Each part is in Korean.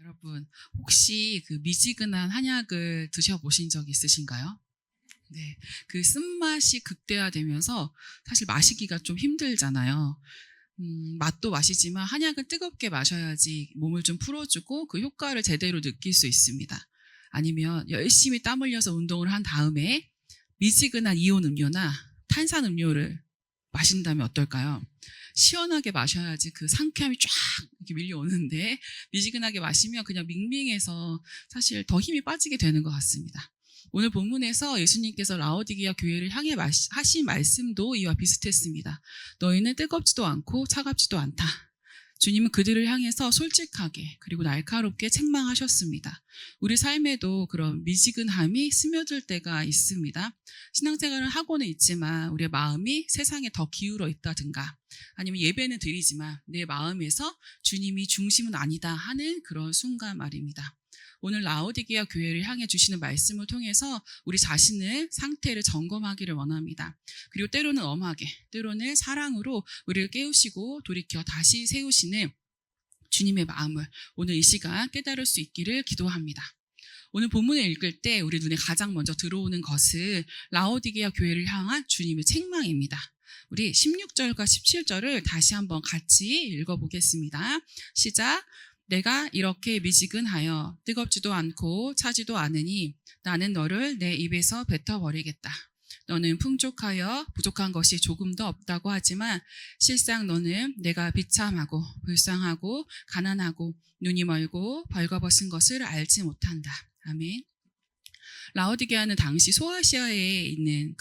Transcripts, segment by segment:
여러분, 혹시 그 미지근한 한약을 드셔보신 적 있으신가요? 네. 그 쓴맛이 극대화되면서 사실 마시기가 좀 힘들잖아요. 맛도 맛이지만 한약은 뜨겁게 마셔야지 몸을 좀 풀어주고 그 효과를 제대로 느낄 수 있습니다. 아니면 열심히 땀 흘려서 운동을 한 다음에 미지근한 이온 음료나 탄산 음료를 마신다면 어떨까요? 시원하게 마셔야지 그 상쾌함이 쫙 이렇게 밀려오는데 미지근하게 마시면 그냥 밍밍해서 사실 더 힘이 빠지게 되는 것 같습니다. 오늘 본문에서 예수님께서 라오디게아 교회를 향해 하신 말씀도 이와 비슷했습니다. 너희는 뜨겁지도 않고 차갑지도 않다. 주님은 그들을 향해서 솔직하게 그리고 날카롭게 책망하셨습니다. 우리 삶에도 그런 미지근함이 스며들 때가 있습니다. 신앙생활을 하고는 있지만 우리의 마음이 세상에 더 기울어 있다든가 아니면 예배는 드리지만 내 마음에서 주님이 중심은 아니다 하는 그런 순간 말입니다. 오늘 라오디게아 교회를 향해 주시는 말씀을 통해서 우리 자신의 상태를 점검하기를 원합니다. 그리고 때로는 엄하게, 때로는 사랑으로 우리를 깨우시고 돌이켜 다시 세우시는 주님의 마음을 오늘 이 시간 깨달을 수 있기를 기도합니다. 오늘 본문을 읽을 때 우리 눈에 가장 먼저 들어오는 것은 라오디게아 교회를 향한 주님의 책망입니다. 우리 16절과 17절을 다시 한번 같이 읽어보겠습니다. 시작. 내가 이렇게 미지근하여 뜨겁지도 않고 차지도 않으니 나는 너를 내 입에서 뱉어버리겠다. 너는 풍족하여 부족한 것이 조금도 없다고 하지만 실상 너는 내가 비참하고 불쌍하고 가난하고 눈이 멀고 벌거벗은 것을 알지 못한다. 아멘. 라오디게아는 당시 소아시아에 있는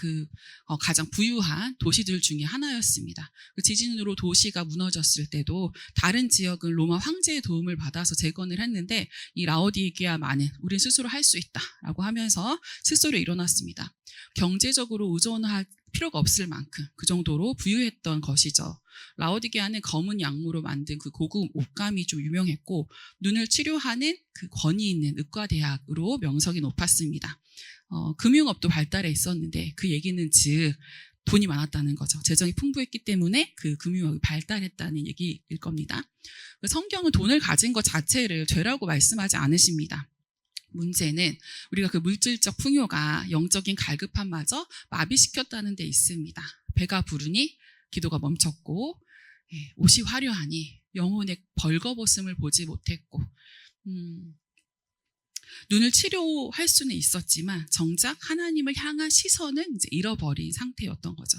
가장 부유한 도시들 중에 하나였습니다. 그 지진으로 도시가 무너졌을 때도 다른 지역은 로마 황제의 도움을 받아서 재건을 했는데 이 라오디게아만은 우린 스스로 할 수 있다라고 하면서 스스로 일어났습니다. 경제적으로 의존할 필요가 없을 만큼 그 정도로 부유했던 것이죠. 라오디게아는 검은 양모로 만든 그 고급 옷감이 좀 유명했고 눈을 치료하는 그 권위 있는 의과대학으로 명성이 높았습니다. 금융업도 발달해 있었는데 그 얘기는 즉 돈이 많았다는 거죠. 재정이 풍부했기 때문에 그 금융업이 발달했다는 얘기일 겁니다. 성경은 돈을 가진 것 자체를 죄라고 말씀하지 않으십니다. 문제는 우리가 그 물질적 풍요가 영적인 갈급함마저 마비시켰다는 데 있습니다. 배가 부르니 기도가 멈췄고 옷이 화려하니 영혼의 벌거벗음을 보지 못했고 눈을 치료할 수는 있었지만 정작 하나님을 향한 시선은 이제 잃어버린 상태였던 거죠.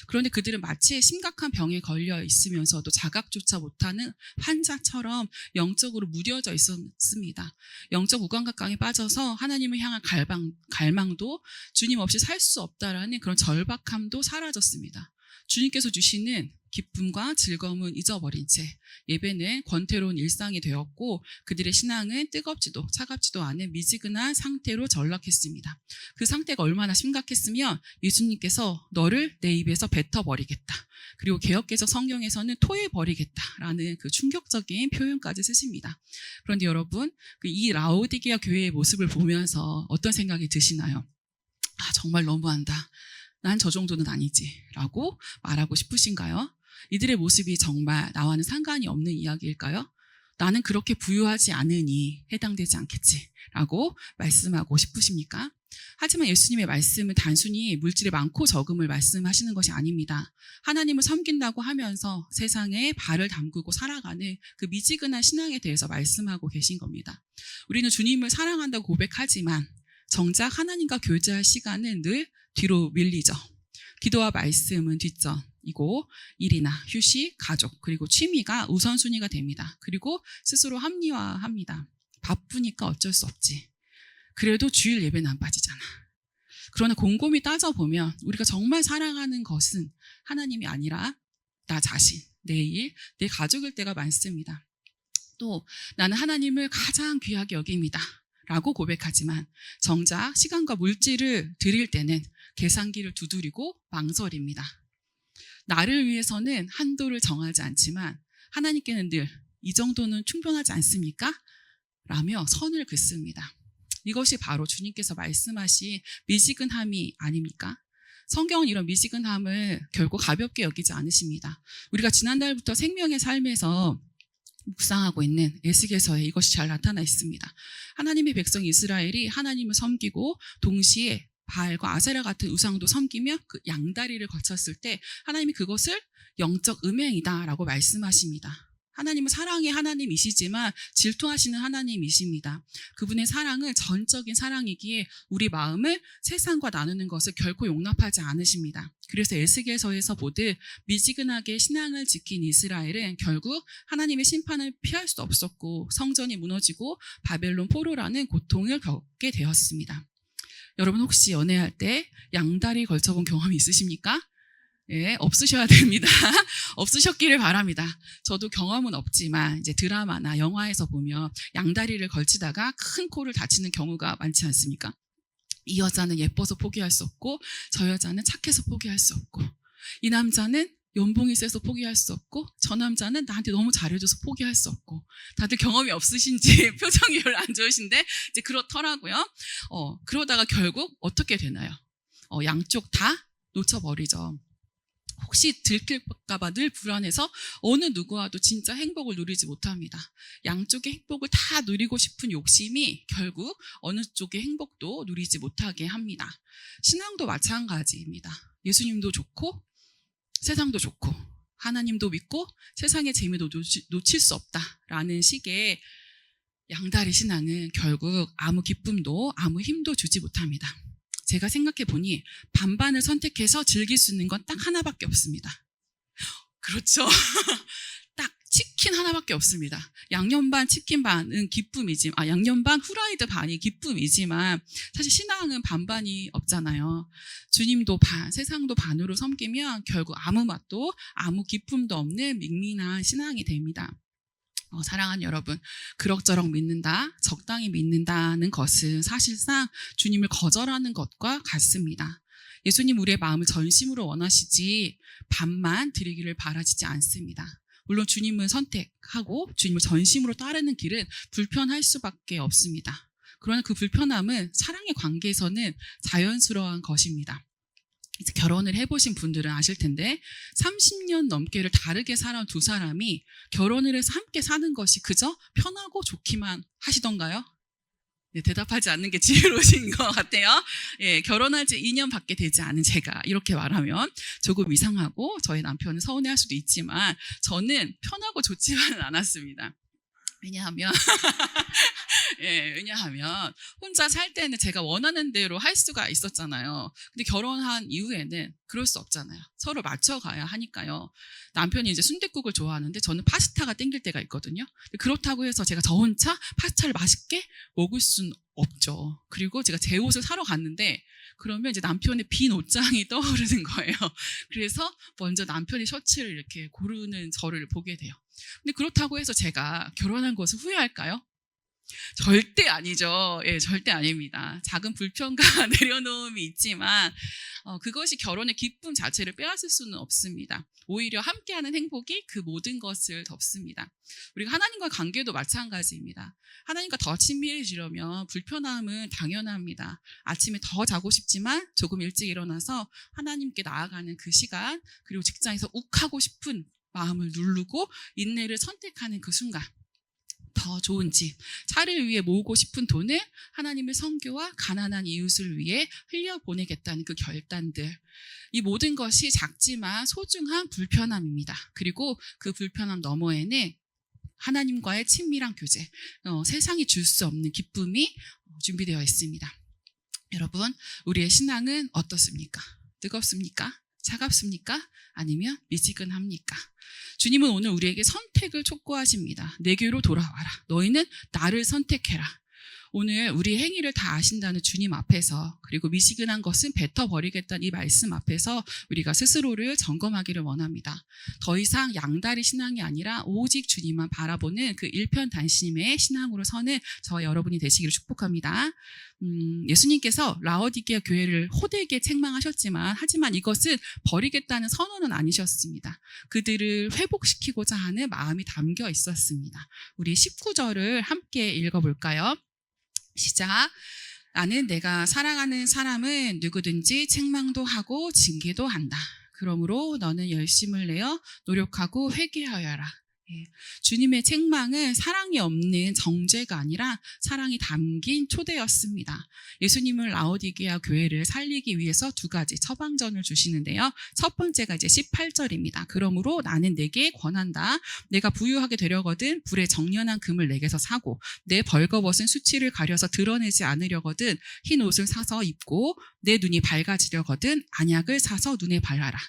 그런데 그들은 마치 심각한 병에 걸려 있으면서도 자각조차 못하는 환자처럼 영적으로 무뎌져 있었습니다. 영적 우감각강에 빠져서 하나님을 향한 갈망도 주님 없이 살 수 없다라는 그런 절박함도 사라졌습니다. 주님께서 주시는 기쁨과 즐거움은 잊어버린 채 예배는 권태로운 일상이 되었고 그들의 신앙은 뜨겁지도 차갑지도 않은 미지근한 상태로 전락했습니다. 그 상태가 얼마나 심각했으면 예수님께서 너를 내 입에서 뱉어버리겠다. 그리고 개역개정 성경에서는 토해버리겠다라는 그 충격적인 표현까지 쓰십니다. 그런데 여러분, 이 라오디게아 교회의 모습을 보면서 어떤 생각이 드시나요? 정말 너무한다. 난 저 정도는 아니지 라고 말하고 싶으신가요? 이들의 모습이 정말 나와는 상관이 없는 이야기일까요? 나는 그렇게 부유하지 않으니 해당되지 않겠지 라고 말씀하고 싶으십니까? 하지만 예수님의 말씀은 단순히 물질의 많고 적음을 말씀하시는 것이 아닙니다. 하나님을 섬긴다고 하면서 세상에 발을 담그고 살아가는 그 미지근한 신앙에 대해서 말씀하고 계신 겁니다. 우리는 주님을 사랑한다고 고백하지만 정작 하나님과 교제할 시간은 늘 뒤로 밀리죠. 기도와 말씀은 뒷전이고 일이나 휴식, 가족, 그리고 취미가 우선순위가 됩니다. 그리고 스스로 합리화합니다. 바쁘니까 어쩔 수 없지. 그래도 주일 예배는 안 빠지잖아. 그러나 곰곰이 따져보면 우리가 정말 사랑하는 것은 하나님이 아니라 나 자신, 내 일, 내 가족일 때가 많습니다. 또 나는 하나님을 가장 귀하게 여깁니다. 라고 고백하지만 정작 시간과 물질을 드릴 때는 계산기를 두드리고 망설입니다. 나를 위해서는 한도를 정하지 않지만 하나님께는 늘 이 정도는 충분하지 않습니까? 라며 선을 긋습니다. 이것이 바로 주님께서 말씀하신 미지근함이 아닙니까? 성경은 이런 미지근함을 결코 가볍게 여기지 않으십니다. 우리가 지난달부터 생명의 삶에서 묵상하고 있는 에스겔서에 이것이 잘 나타나 있습니다. 하나님의 백성 이스라엘이 하나님을 섬기고 동시에 바알과 아세라 같은 우상도 섬기며 그 양다리를 거쳤을 때 하나님이 그것을 영적 음행이다라고 말씀하십니다. 하나님은 사랑의 하나님이시지만 질투하시는 하나님이십니다. 그분의 사랑은 전적인 사랑이기에 우리 마음을 세상과 나누는 것을 결코 용납하지 않으십니다. 그래서 에스겔서에서 보듯 미지근하게 신앙을 지킨 이스라엘은 결국 하나님의 심판을 피할 수 없었고 성전이 무너지고 바벨론 포로라는 고통을 겪게 되었습니다. 여러분 혹시 연애할 때 양다리 걸쳐본 경험이 있으십니까? 예, 없으셔야 됩니다. 없으셨기를 바랍니다. 저도 경험은 없지만 이제 드라마나 영화에서 보면 양다리를 걸치다가 큰 코를 다치는 경우가 많지 않습니까? 이 여자는 예뻐서 포기할 수 없고 저 여자는 착해서 포기할 수 없고 이 남자는 연봉이 세서 포기할 수 없고 저 남자는 나한테 너무 잘해줘서 포기할 수 없고 다들 경험이 없으신지 표정이 별로 안 좋으신데 이제 그렇더라고요. 그러다가 결국 어떻게 되나요? 양쪽 다 놓쳐버리죠. 혹시 들킬까봐 늘 불안해서 어느 누구와도 진짜 행복을 누리지 못합니다. 양쪽의 행복을 다 누리고 싶은 욕심이 결국 어느 쪽의 행복도 누리지 못하게 합니다. 신앙도 마찬가지입니다. 예수님도 좋고 세상도 좋고 하나님도 믿고 세상의 재미도 놓칠 수 없다라는 식의 양다리 신앙은 결국 아무 기쁨도 아무 힘도 주지 못합니다. 제가 생각해 보니 반반을 선택해서 즐길 수 있는 건 딱 하나밖에 없습니다. 그렇죠. 딱 치킨 하나밖에 없습니다. 양념 반 치킨 반은 기쁨이지만 양념 반 후라이드 반이 기쁨이지만 사실 신앙은 반반이 없잖아요. 주님도 반, 세상도 반으로 섬기면 결국 아무 맛도 아무 기쁨도 없는 밍밍한 신앙이 됩니다. 사랑하는 여러분, 그럭저럭 믿는다, 적당히 믿는다는 것은 사실상 주님을 거절하는 것과 같습니다. 예수님 우리의 마음을 전심으로 원하시지 반만 드리기를 바라시지 않습니다. 물론 주님은 선택하고 주님을 전심으로 따르는 길은 불편할 수밖에 없습니다. 그러나 그 불편함은 사랑의 관계에서는 자연스러운 것입니다. 이제 결혼을 해보신 분들은 아실 텐데 30년 넘게를 다르게 살아온 두 사람이 결혼을 해서 함께 사는 것이 그저 편하고 좋기만 하시던가요? 네, 대답하지 않는 게 지혜로우신 것 같아요. 예, 결혼한 지 2년밖에 되지 않은 제가 이렇게 말하면 조금 이상하고 저희 남편은 서운해할 수도 있지만 저는 편하고 좋지만은 않았습니다. 왜냐하면 혼자 살 때는 제가 원하는 대로 할 수가 있었잖아요. 근데 결혼한 이후에는 그럴 수 없잖아요. 서로 맞춰가야 하니까요. 남편이 이제 순댓국을 좋아하는데 저는 파스타가 땡길 때가 있거든요. 그렇다고 해서 제가 저 혼자 파스타를 맛있게 먹을 수는 없죠. 그리고 제가 제 옷을 사러 갔는데 그러면 이제 남편의 빈 옷장이 떠오르는 거예요. 그래서 먼저 남편의 셔츠를 이렇게 고르는 저를 보게 돼요. 근데 그렇다고 해서 제가 결혼한 것을 후회할까요? 절대 아니죠. 예, 절대 아닙니다. 작은 불편과 내려놓음이 있지만 그것이 결혼의 기쁨 자체를 빼앗을 수는 없습니다. 오히려 함께하는 행복이 그 모든 것을 덮습니다. 우리가 하나님과 관계도 마찬가지입니다. 하나님과 더 친밀해지려면 불편함은 당연합니다. 아침에 더 자고 싶지만 조금 일찍 일어나서 하나님께 나아가는 그 시간, 그리고 직장에서 욱하고 싶은 마음을 누르고 인내를 선택하는 그 순간, 더 좋은 집, 차를 위해 모으고 싶은 돈을 하나님의 선교와 가난한 이웃을 위해 흘려보내겠다는 그 결단들, 이 모든 것이 작지만 소중한 불편함입니다. 그리고 그 불편함 너머에는 하나님과의 친밀한 교제, 세상이 줄 수 없는 기쁨이 준비되어 있습니다. 여러분, 우리의 신앙은 어떻습니까? 뜨겁습니까? 차갑습니까? 아니면 미지근합니까? 주님은 오늘 우리에게 선택을 촉구하십니다. 내게로 돌아와라. 너희는 나를 선택해라. 오늘 우리 행위를 다 아신다는 주님 앞에서, 그리고 미지근한 것은 뱉어버리겠다는 이 말씀 앞에서 우리가 스스로를 점검하기를 원합니다. 더 이상 양다리 신앙이 아니라 오직 주님만 바라보는 그 일편단심의 신앙으로 서는 저와 여러분이 되시기를 축복합니다. 예수님께서 라오디게아 교회를 호되게 책망하셨지만 하지만 이것은 버리겠다는 선언은 아니셨습니다. 그들을 회복시키고자 하는 마음이 담겨 있었습니다. 우리 19절을 함께 읽어볼까요? 시작. 나는 내가 사랑하는 사람은 누구든지 책망도 하고 징계도 한다. 그러므로 너는 열심을 내어 노력하고 회개하여라. 예, 주님의 책망은 사랑이 없는 정죄가 아니라 사랑이 담긴 초대였습니다. 예수님은 라오디게아 교회를 살리기 위해서 두 가지 처방전을 주시는데요. 첫 번째가 이제 18절입니다. 그러므로 나는 내게 권한다. 내가 부유하게 되려거든 불에 정련한 금을 내게서 사고 내 벌거벗은 수치를 가려서 드러내지 않으려거든 흰 옷을 사서 입고 내 눈이 밝아지려거든 안약을 사서 눈에 발라라.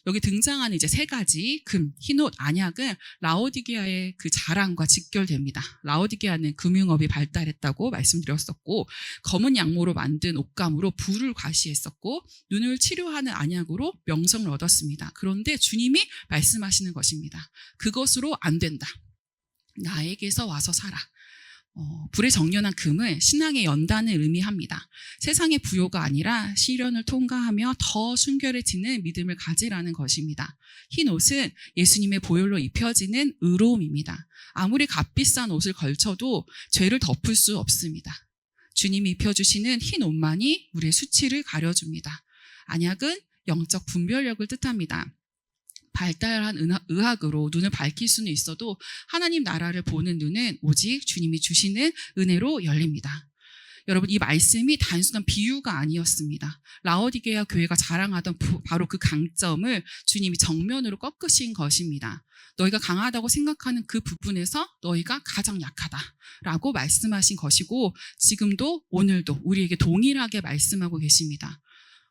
여기 등장하는 이제 세 가지 금, 흰옷, 안약은 라오디게아의 그 자랑과 직결됩니다. 라오디게아는 금융업이 발달했다고 말씀드렸었고 검은 양모로 만든 옷감으로 부를 과시했었고 눈을 치료하는 안약으로 명성을 얻었습니다. 그런데 주님이 말씀하시는 것입니다. 그것으로 안 된다. 나에게서 와서 살아. 불에 정련한 금은 신앙의 연단을 의미합니다. 세상의 부요가 아니라 시련을 통과하며 더 순결해지는 믿음을 가지라는 것입니다. 흰 옷은 예수님의 보혈로 입혀지는 의로움입니다. 아무리 값비싼 옷을 걸쳐도 죄를 덮을 수 없습니다. 주님이 입혀주시는 흰 옷만이 우리의 수치를 가려줍니다. 안약은 영적 분별력을 뜻합니다. 발달한 의학으로 눈을 밝힐 수는 있어도 하나님 나라를 보는 눈은 오직 주님이 주시는 은혜로 열립니다. 여러분, 이 말씀이 단순한 비유가 아니었습니다. 라오디게아 교회가 자랑하던 바로 그 강점을 주님이 정면으로 꺾으신 것입니다. 너희가 강하다고 생각하는 그 부분에서 너희가 가장 약하다라고 말씀하신 것이고 지금도 오늘도 우리에게 동일하게 말씀하고 계십니다.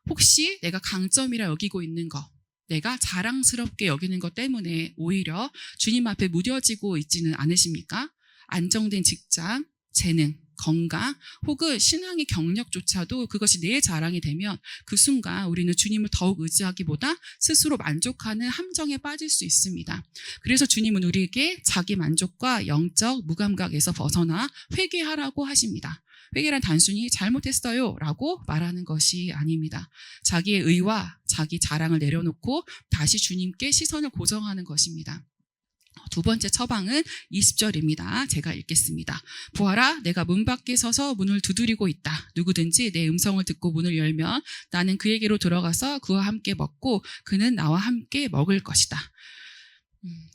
혹시 내가 강점이라 여기고 있는 것, 내가 자랑스럽게 여기는 것 때문에 오히려 주님 앞에 무뎌지고 있지는 않으십니까? 안정된 직장, 재능, 건강 혹은 신앙의 경력조차도 그것이 내 자랑이 되면 그 순간 우리는 주님을 더욱 의지하기보다 스스로 만족하는 함정에 빠질 수 있습니다. 그래서 주님은 우리에게 자기 만족과 영적 무감각에서 벗어나 회개하라고 하십니다. 회개란 단순히 잘못했어요 라고 말하는 것이 아닙니다. 자기의 의와 자기 자랑을 내려놓고 다시 주님께 시선을 고정하는 것입니다. 두 번째 처방은 20절입니다. 제가 읽겠습니다. 보아라, 내가 문 밖에 서서 문을 두드리고 있다. 누구든지 내 음성을 듣고 문을 열면 나는 그에게로 들어가서 그와 함께 먹고 그는 나와 함께 먹을 것이다.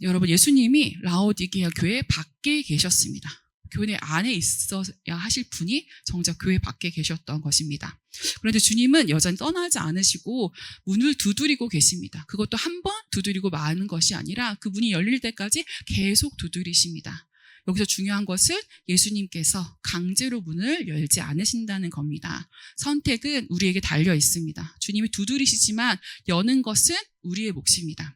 여러분, 예수님이 라오디게아 교회 밖에 계셨습니다. 교회 안에 있어야 하실 분이 정작 교회 밖에 계셨던 것입니다. 그런데 주님은 여전히 떠나지 않으시고 문을 두드리고 계십니다. 그것도 한 번 두드리고 마는 것이 아니라 그 문이 열릴 때까지 계속 두드리십니다. 여기서 중요한 것은 예수님께서 강제로 문을 열지 않으신다는 겁니다. 선택은 우리에게 달려 있습니다. 주님이 두드리시지만 여는 것은 우리의 몫입니다.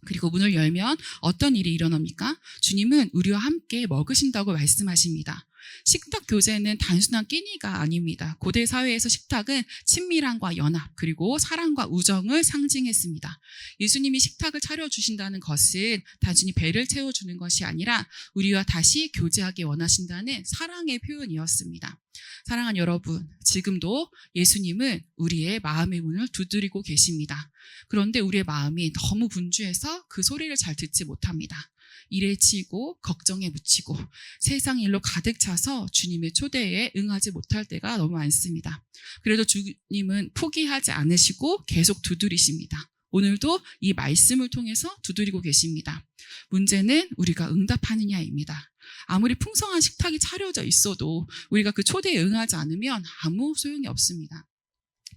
그리고 문을 열면 어떤 일이 일어납니까? 주님은 우리와 함께 먹으신다고 말씀하십니다. 식탁 교제는 단순한 끼니가 아닙니다. 고대 사회에서 식탁은 친밀함과 연합 그리고 사랑과 우정을 상징했습니다. 예수님이 식탁을 차려주신다는 것은 단순히 배를 채워주는 것이 아니라 우리와 다시 교제하기 원하신다는 사랑의 표현이었습니다. 사랑하는 여러분, 지금도 예수님은 우리의 마음의 문을 두드리고 계십니다. 그런데 우리의 마음이 너무 분주해서 그 소리를 잘 듣지 못합니다. 일에 치이고 걱정에 묻히고 세상 일로 가득 차서 주님의 초대에 응하지 못할 때가 너무 많습니다. 그래도 주님은 포기하지 않으시고 계속 두드리십니다. 오늘도 이 말씀을 통해서 두드리고 계십니다. 문제는 우리가 응답하느냐입니다. 아무리 풍성한 식탁이 차려져 있어도 우리가 그 초대에 응하지 않으면 아무 소용이 없습니다.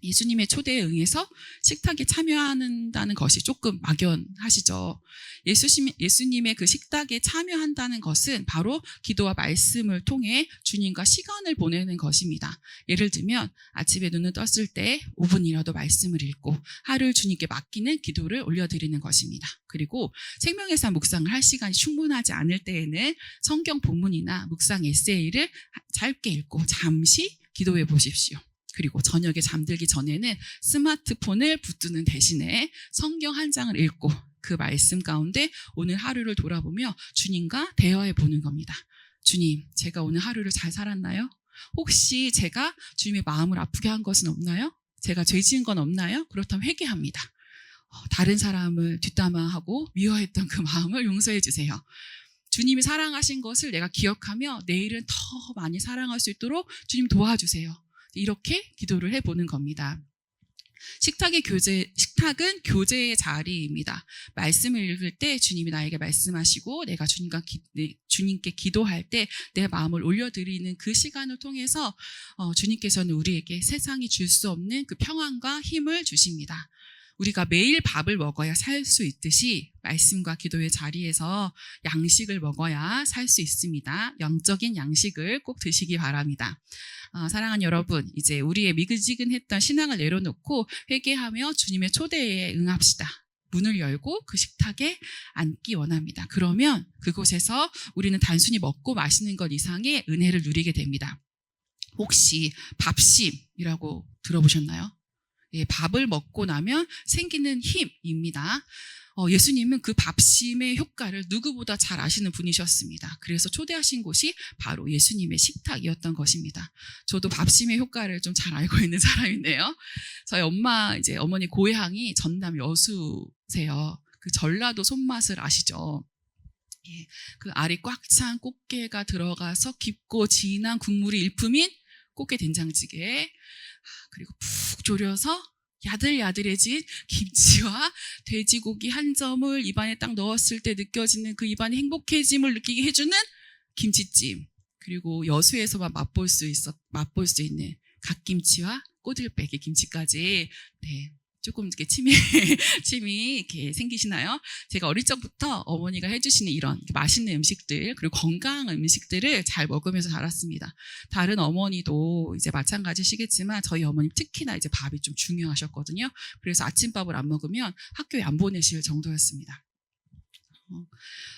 예수님의 초대에 응해서 식탁에 참여한다는 것이 조금 막연하시죠. 예수님의 그 식탁에 참여한다는 것은 바로 기도와 말씀을 통해 주님과 시간을 보내는 것입니다. 예를 들면 아침에 눈을 떴을 때 5분이라도 말씀을 읽고 하루를 주님께 맡기는 기도를 올려드리는 것입니다. 그리고 생명의 산 묵상을 할 시간이 충분하지 않을 때에는 성경 본문이나 묵상 에세이를 짧게 읽고 잠시 기도해 보십시오. 그리고 저녁에 잠들기 전에는 스마트폰을 붙드는 대신에 성경 한 장을 읽고 그 말씀 가운데 오늘 하루를 돌아보며 주님과 대화해 보는 겁니다. 주님, 제가 오늘 하루를 잘 살았나요? 혹시 제가 주님의 마음을 아프게 한 것은 없나요? 제가 죄 지은 건 없나요? 그렇다면 회개합니다. 다른 사람을 뒷담화하고 미워했던 그 마음을 용서해 주세요. 주님이 사랑하신 것을 내가 기억하며 내일은 더 많이 사랑할 수 있도록 주님 도와주세요. 이렇게 기도를 해보는 겁니다. 식탁은 교제의 자리입니다. 말씀을 읽을 때 주님이 나에게 말씀하시고 내가 주님께 기도할 때 내 마음을 올려드리는 그 시간을 통해서 주님께서는 우리에게 세상이 줄 수 없는 그 평안과 힘을 주십니다. 우리가 매일 밥을 먹어야 살 수 있듯이 말씀과 기도의 자리에서 양식을 먹어야 살 수 있습니다. 영적인 양식을 꼭 드시기 바랍니다. 사랑하는 여러분, 이제 우리의 미지근했던 신앙을 내려놓고 회개하며 주님의 초대에 응합시다. 문을 열고 그 식탁에 앉기 원합니다. 그러면 그곳에서 우리는 단순히 먹고 마시는 것 이상의 은혜를 누리게 됩니다. 혹시 밥심이라고 들어보셨나요? 예, 밥을 먹고 나면 생기는 힘입니다. 예수님은 그 밥심의 효과를 누구보다 잘 아시는 분이셨습니다. 그래서 초대하신 곳이 바로 예수님의 식탁이었던 것입니다. 저도 밥심의 효과를 좀 잘 알고 있는 사람인데요. 저희 어머니 고향이 전남 여수세요. 그 전라도 손맛을 아시죠? 예, 그 알이 꽉 찬 꽃게가 들어가서 깊고 진한 국물이 일품인 꽃게 된장찌개, 그리고 푹 졸여서 야들야들해진 김치와 돼지고기 한 점을 입안에 딱 넣었을 때 느껴지는 그 입안의 행복해짐을 느끼게 해주는 김치찜, 그리고 여수에서만 맛볼 수 있는 갓김치와 꼬들빼기 김치까지. 네, 조금 이렇게 침이 이렇게 생기시나요? 제가 어릴 적부터 어머니가 해주시는 이런 맛있는 음식들, 그리고 건강한 음식들을 잘 먹으면서 자랐습니다. 다른 어머니도 이제 마찬가지시겠지만 저희 어머님 특히나 이제 밥이 좀 중요하셨거든요. 그래서 아침밥을 안 먹으면 학교에 안 보내실 정도였습니다.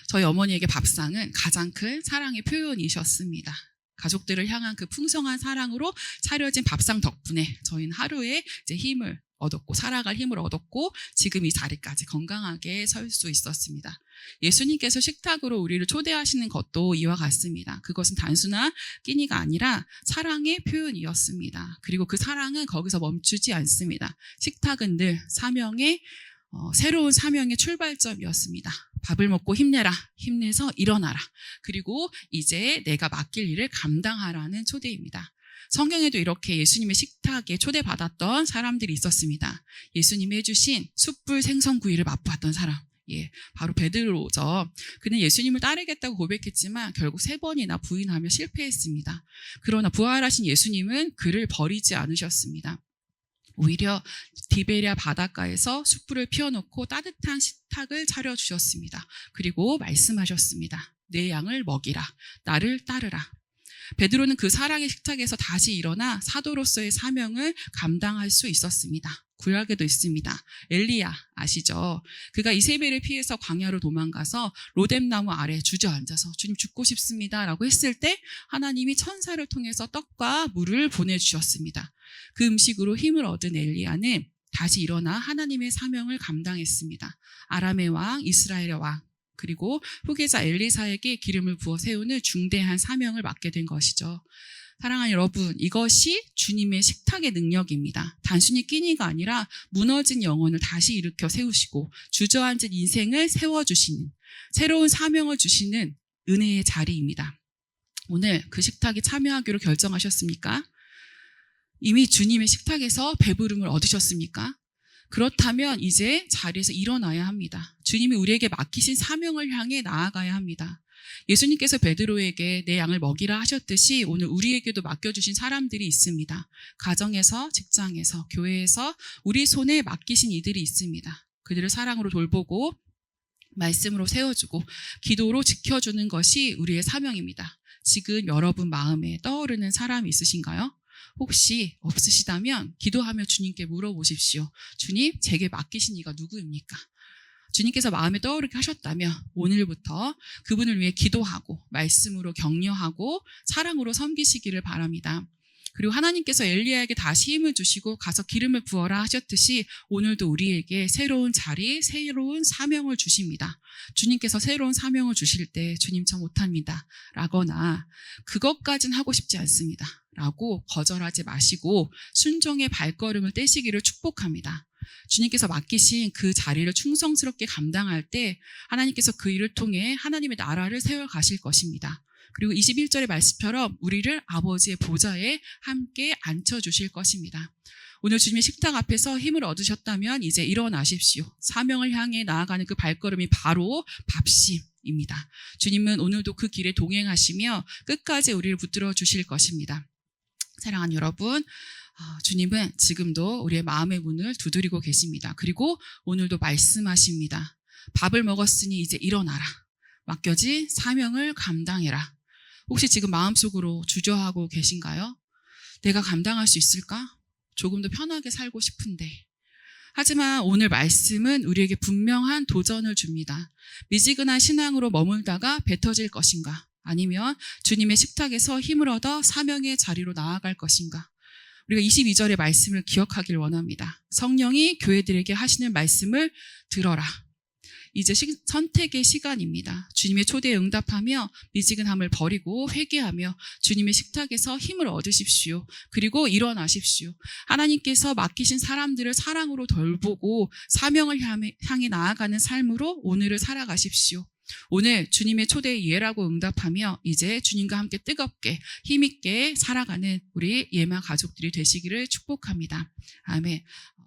저희 어머니에게 밥상은 가장 큰 사랑의 표현이셨습니다. 가족들을 향한 그 풍성한 사랑으로 차려진 밥상 덕분에 저희는 하루에 이제 힘을 얻었고 살아갈 힘을 얻었고 지금 이 자리까지 건강하게 설 수 있었습니다. 예수님께서 식탁으로 우리를 초대하시는 것도 이와 같습니다. 그것은 단순한 끼니가 아니라 사랑의 표현이었습니다. 그리고 그 사랑은 거기서 멈추지 않습니다. 식탁은 늘 새로운 사명의 출발점이었습니다. 밥을 먹고 힘내라, 힘내서 일어나라, 그리고 이제 내가 맡길 일을 감당하라는 초대입니다. 성경에도 이렇게 예수님의 식탁에 초대받았던 사람들이 있었습니다. 예수님이 해주신 숯불 생선구이를 맛보았던 사람, 예, 바로 베드로죠. 그는 예수님을 따르겠다고 고백했지만 결국 3번이나 부인하며 실패했습니다. 그러나 부활하신 예수님은 그를 버리지 않으셨습니다. 오히려 디베랴 바닷가에서 숯불을 피워놓고 따뜻한 식탁을 차려주셨습니다. 그리고 말씀하셨습니다. 내 양을 먹이라, 나를 따르라. 베드로는 그 사랑의 식탁에서 다시 일어나 사도로서의 사명을 감당할 수 있었습니다. 구약에도 있습니다. 엘리야 아시죠? 그가 이세벨을 피해서 광야로 도망가서 로뎀나무 아래 주저앉아서 주님 죽고 싶습니다 라고 했을 때 하나님이 천사를 통해서 떡과 물을 보내주셨습니다. 그 음식으로 힘을 얻은 엘리야는 다시 일어나 하나님의 사명을 감당했습니다. 아람의 왕, 이스라엘의 왕, 그리고 후계자 엘리사에게 기름을 부어 세우는 중대한 사명을 맡게 된 것이죠. 사랑하는 여러분, 이것이 주님의 식탁의 능력입니다. 단순히 끼니가 아니라 무너진 영혼을 다시 일으켜 세우시고 주저앉은 인생을 세워주시는, 새로운 사명을 주시는 은혜의 자리입니다. 오늘 그 식탁에 참여하기로 결정하셨습니까? 이미 주님의 식탁에서 배부름을 얻으셨습니까? 그렇다면 이제 자리에서 일어나야 합니다. 주님이 우리에게 맡기신 사명을 향해 나아가야 합니다. 예수님께서 베드로에게 내 양을 먹이라 하셨듯이 오늘 우리에게도 맡겨주신 사람들이 있습니다. 가정에서, 직장에서, 교회에서 우리 손에 맡기신 이들이 있습니다. 그들을 사랑으로 돌보고 말씀으로 세워주고 기도로 지켜주는 것이 우리의 사명입니다. 지금 여러분 마음에 떠오르는 사람이 있으신가요? 혹시 없으시다면 기도하며 주님께 물어보십시오. 주님, 제게 맡기신 이가 누구입니까? 주님께서 마음에 떠오르게 하셨다면 오늘부터 그분을 위해 기도하고 말씀으로 격려하고 사랑으로 섬기시기를 바랍니다. 그리고 하나님께서 엘리야에게 다시 힘을 주시고 가서 기름을 부어라 하셨듯이 오늘도 우리에게 새로운 자리, 새로운 사명을 주십니다. 주님께서 새로운 사명을 주실 때 주님 저 못합니다 라거나 그것까진 하고 싶지 않습니다 라고 거절하지 마시고 순종의 발걸음을 떼시기를 축복합니다. 주님께서 맡기신 그 자리를 충성스럽게 감당할 때 하나님께서 그 일을 통해 하나님의 나라를 세워 가실 것입니다. 그리고 21절의 말씀처럼 우리를 아버지의 보좌에 함께 앉혀주실 것입니다. 오늘 주님의 식탁 앞에서 힘을 얻으셨다면 이제 일어나십시오. 사명을 향해 나아가는 그 발걸음이 바로 밥심입니다. 주님은 오늘도 그 길에 동행하시며 끝까지 우리를 붙들어 주실 것입니다. 사랑하는 여러분, 주님은 지금도 우리의 마음의 문을 두드리고 계십니다. 그리고 오늘도 말씀하십니다. 밥을 먹었으니 이제 일어나라. 맡겨진 사명을 감당해라. 혹시 지금 마음속으로 주저하고 계신가요? 내가 감당할 수 있을까? 조금 더 편하게 살고 싶은데. 하지만 오늘 말씀은 우리에게 분명한 도전을 줍니다. 미지근한 신앙으로 머물다가 뱉어질 것인가? 아니면 주님의 식탁에서 힘을 얻어 사명의 자리로 나아갈 것인가? 우리가 22절의 말씀을 기억하길 원합니다. 성령이 교회들에게 하시는 말씀을 들어라. 이제 선택의 시간입니다. 주님의 초대에 응답하며 미지근함을 버리고 회개하며 주님의 식탁에서 힘을 얻으십시오. 그리고 일어나십시오. 하나님께서 맡기신 사람들을 사랑으로 돌보고 사명을 향해 나아가는 삶으로 오늘을 살아가십시오. 오늘 주님의 초대에 예라고 응답하며 이제 주님과 함께 뜨겁게 힘있게 살아가는 우리 예마 가족들이 되시기를 축복합니다. 아멘.